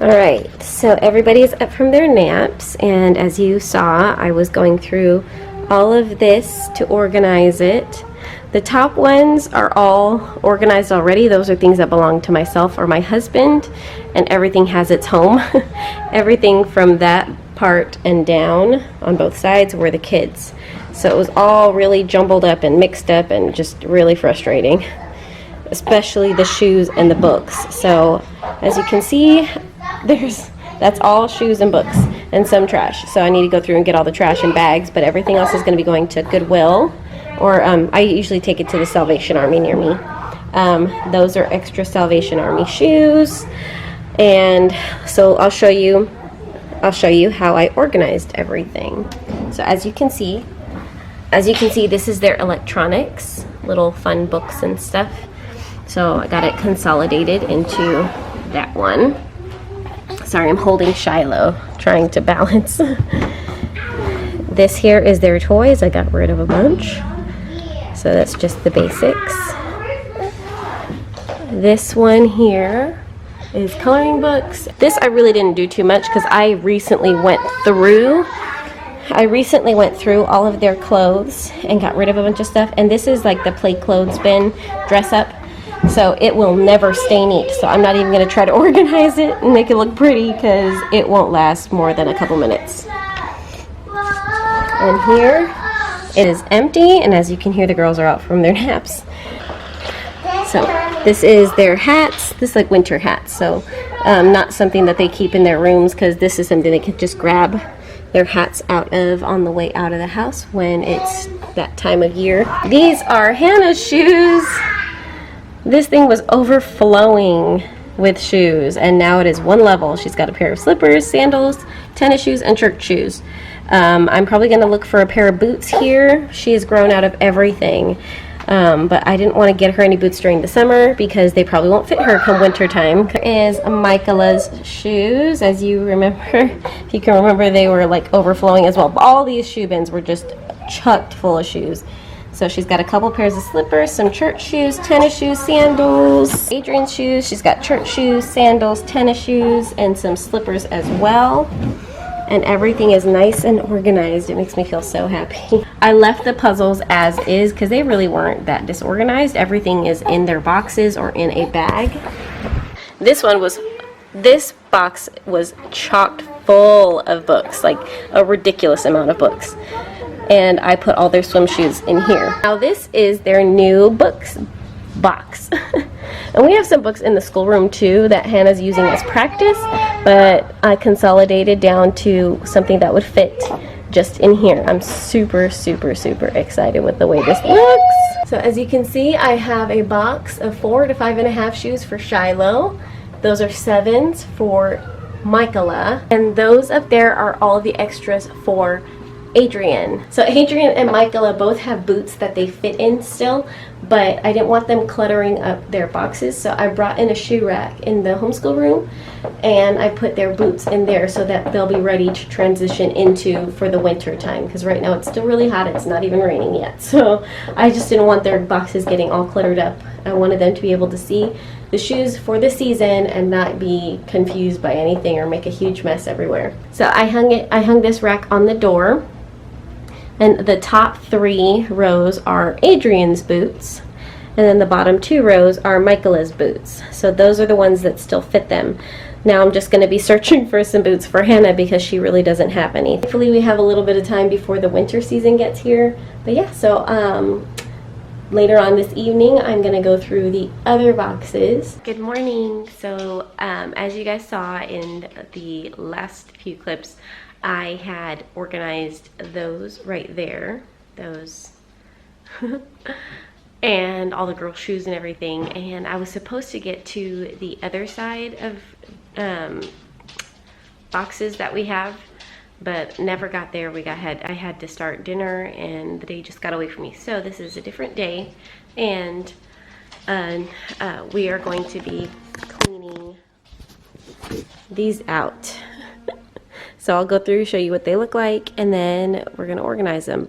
Alright, so everybody's up from their naps, and as you saw, I was going through all of this to organize it. The top ones are all organized already. Those are things that belong to myself or my husband, and everything has its home. Everything from that part and down on both sides were the kids. So it was all really jumbled up and mixed up and just really frustrating, especially the shoes and the books. So as you can see, that's all shoes and books and some trash. So I need to go through and get all the trash in bags, but everything else is going to be going to Goodwill, or I usually take it to the Salvation Army near me. Those are extra Salvation Army shoes, and so I'll show you how I organized everything. So as you can see, this is their electronics, little fun books and stuff. So I got it consolidated into that one. Sorry, I'm holding Shiloh, trying to balance. This here is their toys. I got rid of a bunch. So that's just the basics. This one here is coloring books. This I really didn't do too much because I recently went through all of their clothes and got rid of a bunch of stuff. And this is like the play clothes bin, dress up. So it will never stay neat. So I'm not even going to try to organize it and make it look pretty because it won't last more than a couple minutes. And here it is empty, and as you can hear, the girls are out from their naps. So this is their hats. This is like winter hats. So not something that they keep in their rooms, because this is something they can just grab their hats out of on the way out of the house when it's that time of year. These are Hannah's shoes. This thing was overflowing with shoes, and now it is one level. She's got a pair of slippers, sandals, tennis shoes, and church shoes. I'm probably going to look for a pair of boots here. She has grown out of everything, but I didn't want to get her any boots during the summer because they probably won't fit her come winter time. There is Michaela's shoes. As you remember, if you can remember, they were like overflowing as well. All these shoe bins were just chucked full of shoes. So she's got a couple pairs of slippers, some church shoes, tennis shoes, sandals. Adrian's shoes, she's got church shoes, sandals, tennis shoes, and some slippers as well. And everything is nice and organized. It makes me feel so happy. I left the puzzles as is because they really weren't that disorganized. Everything is in their boxes or in a bag. This box was chocked full of books, like a ridiculous amount of books. And I put all their swim shoes in here. Now this is their new books box. And we have some books in the schoolroom too that Hannah's using as practice, but I consolidated down to something that would fit just in here. I'm super, super, super excited with the way this looks. So as you can see, I have a box of 4 to 5.5 shoes for Shiloh. Those are 7s for Michaela. And those up there are all the extras for Adrian. So Adrian and Michaela both have boots that they fit in still, but I didn't want them cluttering up their boxes, so I brought in a shoe rack in the homeschool room, and I put their boots in there so that they'll be ready to transition into for the winter time, because right now it's still really hot. It's not even raining yet, so I just didn't want their boxes getting all cluttered up. I wanted them to be able to see the shoes for the season and not be confused by anything or make a huge mess everywhere. So I hung this rack on the door. And the top 3 rows are Adrian's boots, and then the bottom 2 rows are Michaela's boots. So those are the ones that still fit them. Now I'm just going to be searching for some boots for Hannah because she really doesn't have any. Hopefully we have a little bit of time before the winter season gets here. But yeah, so later on this evening I'm going to go through the other boxes. Good morning. So as you guys saw in the last few clips, I had organized those right there, those, and all the girls' shoes and everything, and I was supposed to get to the other side of boxes that we have, but never got there. I had to start dinner, and the day just got away from me. So this is a different day, and we are going to be cleaning these out. So I'll go through, show you what they look like, and then we're going to organize them.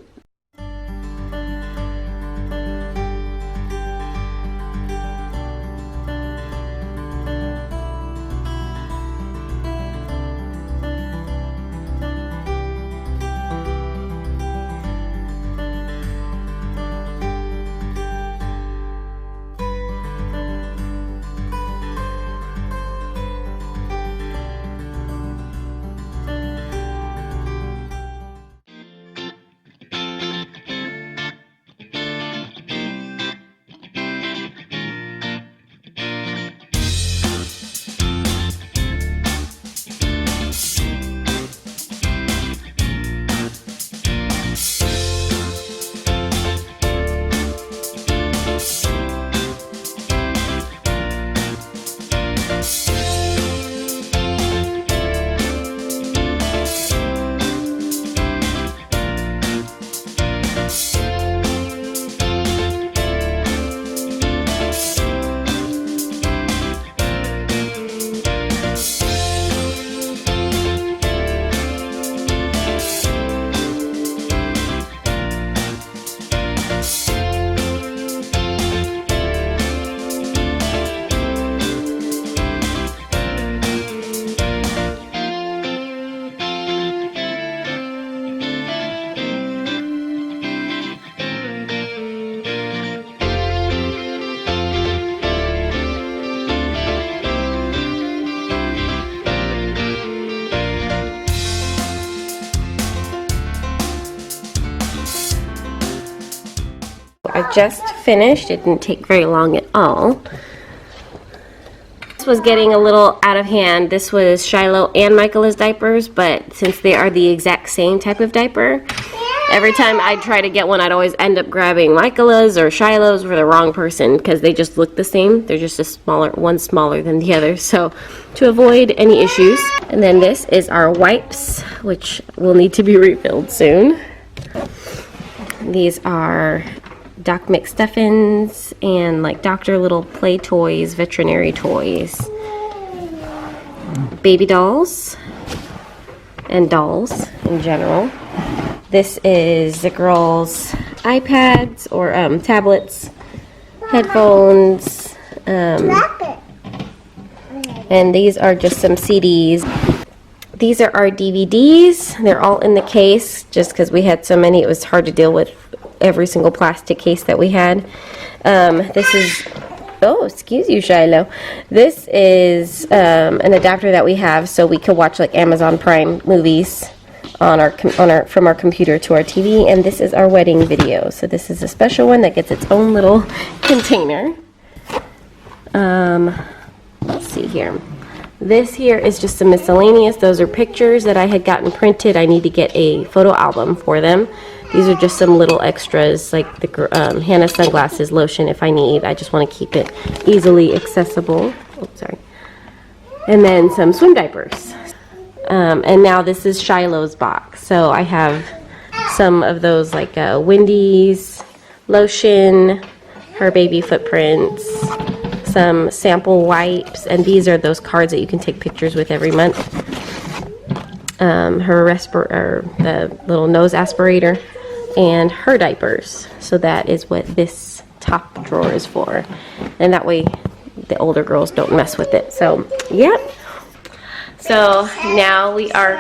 I just finished. It didn't take very long at all. This was getting a little out of hand. This was Shiloh and Michaela's diapers, but since they are the exact same type of diaper, every time I'd try to get one, I'd always end up grabbing Michaela's or Shiloh's for the wrong person because they just look the same. They're just one smaller than the other. So to avoid any issues. And then this is our wipes, which will need to be refilled soon. These are Doc McStuffins and like Dr. Little play toys, veterinary toys, baby dolls, and dolls in general. This is the girls' iPads or tablets, headphones, and these are just some CDs. These are our DVDs. They're all in the case just because we had so many. It was hard to deal with every single plastic case that we had. This is, oh, excuse you, Shiloh. This is an adapter that we have so we could watch like Amazon Prime movies on from our computer to our TV. And this is our wedding video. So this is a special one that gets its own little container. Let's see here. This here is just some miscellaneous. Those are pictures that I had gotten printed. I need to get a photo album for them. These are just some little extras, like the Hannah sunglasses lotion if I need. I just want to keep it easily accessible. Oh, sorry. And then some swim diapers. And now this is Shiloh's box. So I have some of those like Wendy's lotion, her baby footprints, some sample wipes, and these are those cards that you can take pictures with every month. The little nose aspirator, and her diapers. So that is what this top drawer is for, and that way the older girls don't mess with it. So yep. So now we are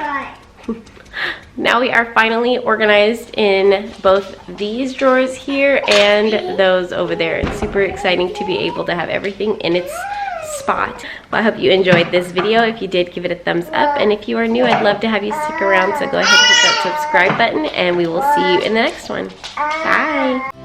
finally organized in both these drawers here and those over there. It's super exciting to be able to have everything in its spot. Well, I hope you enjoyed this video. If you did, give it a thumbs up, and if you are new, I'd love to have you stick around, so go ahead and hit that subscribe button, and we will see you in the next one. Bye!